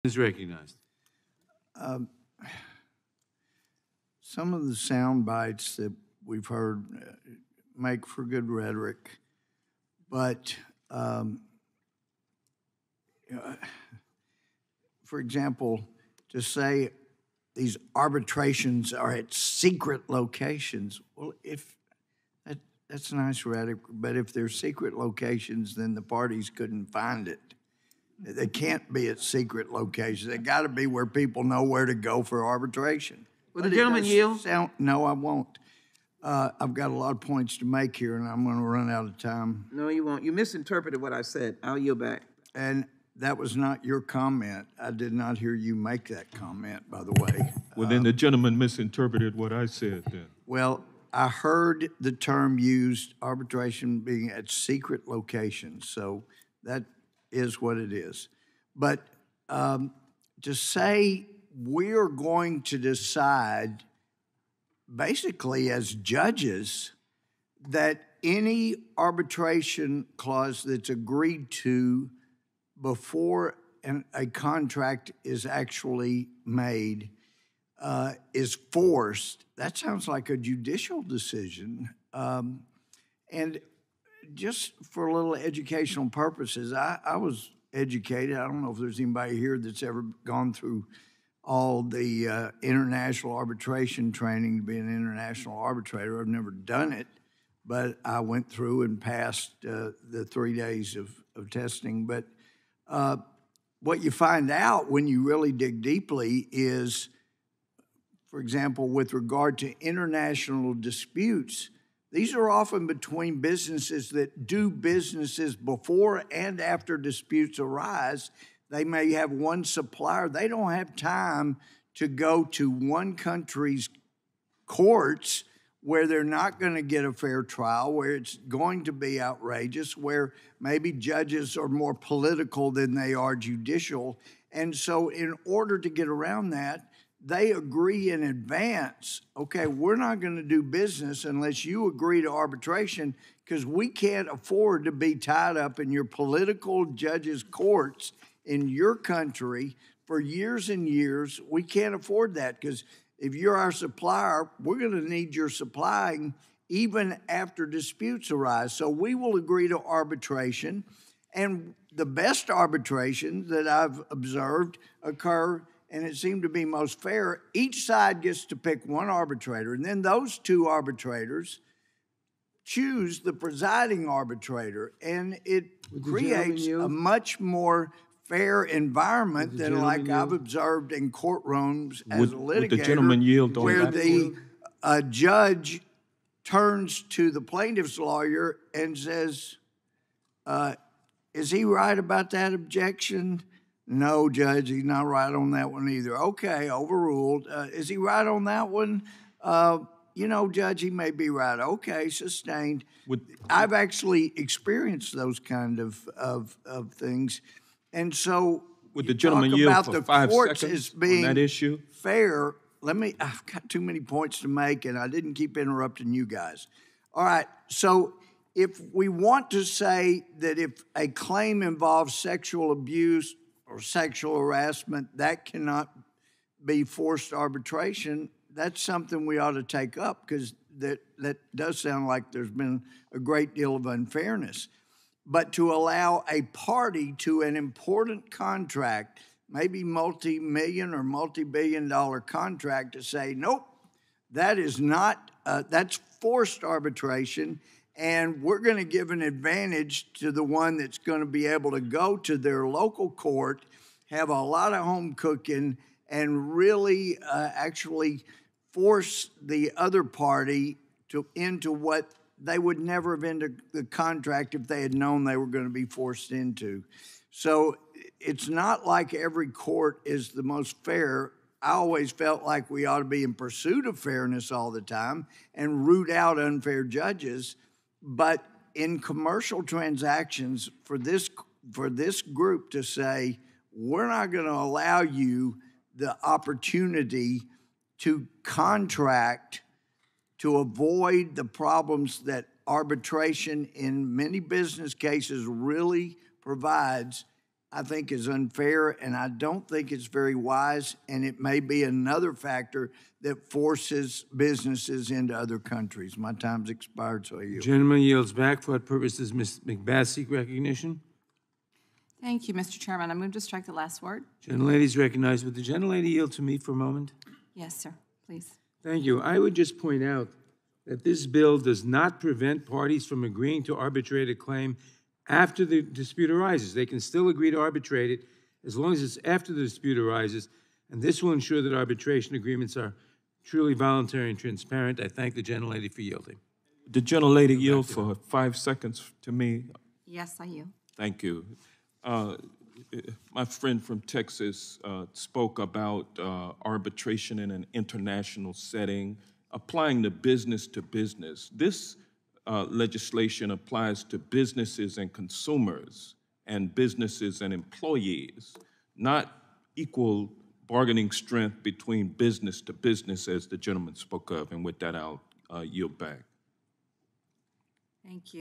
Is recognized. Some of the sound bites that we've heard make for good rhetoric, but for example, to say these arbitrations are at secret locations, well, if that's nice rhetoric, but if they're secret locations, then the parties couldn't find it. They can't be at secret locations. They got to be where people know where to go for arbitration. Will the gentleman yield? No, I won't. I've got a lot of points to make here, and I'm going to run out of time. No, you won't. You misinterpreted what I said. I'll yield back. And that was not your comment. I did not hear you make that comment, by the way. Well, then the gentleman misinterpreted what I said then. Well, I heard the term used, arbitration being at secret locations, so that is what it is. But to say we're going to decide, basically as judges, that any arbitration clause that's agreed to before a contract is actually made is forced, that sounds like a judicial decision. And just for a little educational purposes, I was educated. I don't know if there's anybody here that's ever gone through all the international arbitration training to be an international arbitrator. I've never done it, but I went through and passed the 3 days of testing. But what you find out when you really dig deeply is, for example, with regard to international disputes, these are often between businesses that do businesses before and after disputes arise. They may have one supplier. They don't have time to go to one country's courts where they're not going to get a fair trial, where it's going to be outrageous, where maybe judges are more political than they are judicial. And so in order to get around that, they agree in advance, okay, we're not going to do business unless you agree to arbitration because we can't afford to be tied up in your political judges' courts in your country for years and years. We can't afford that because if you're our supplier, we're going to need your supplying even after disputes arise. So we will agree to arbitration. And the best arbitration that I've observed occur, and it seemed to be most fair, each side gets to pick one arbitrator, and then those two arbitrators choose the presiding arbitrator, and it creates a much more fair environment than like I've observed in courtrooms as a litigator, where the judge turns to the plaintiff's lawyer and says, is he right about that objection? No, Judge, he's not right on that one either. Okay, overruled. Is he right on that one? Judge, he may be right. Okay, sustained. I've actually experienced those kind of things. And so would the gentleman yield for 5 seconds on that issue? Fair. I've got too many points to make, and I didn't keep interrupting you guys. All right, so if we want to say that if a claim involves sexual abuse or sexual harassment, that cannot be forced arbitration, that's something we ought to take up because that does sound like there's been a great deal of unfairness. But to allow a party to an important contract, maybe multi-million or multi-billion-dollar contract, to say, nope, that is not, that's forced arbitration, and we're going to give an advantage to the one that's going to be able to go to their local court, have a lot of home cooking, and really actually force the other party into what they would never have entered the contract if they had known they were going to be forced into. So it's not like every court is the most fair. I always felt like we ought to be in pursuit of fairness all the time and root out unfair judges. But in commercial transactions, for this group to say, we're not going to allow you the opportunity to contract to avoid the problems that arbitration in many business cases really provides, I think is unfair, and I don't think it's very wise, and it may be another factor that forces businesses into other countries. My time's expired, so I yield. Gentleman yields back. For what purpose does Ms. McBath seek recognition? Thank you, Mr. Chairman. I move to strike the last word. Gentlelady is recognized. Would the gentlelady yield to me for a moment? Yes, sir, please. Thank you. I would just point out that this bill does not prevent parties from agreeing to arbitrate a claim after the dispute arises. They can still agree to arbitrate it as long as it's after the dispute arises, and this will ensure that arbitration agreements are truly voluntary and transparent. I thank the gentlelady for yielding. The gentlelady yield for 5 seconds to me. Yes, I yield. Thank you. My friend from Texas spoke about arbitration in an international setting, applying to business. This legislation applies to businesses and consumers and businesses and employees, not equal bargaining strength between business to business, as the gentleman spoke of. And with that, I'll yield back. Thank you.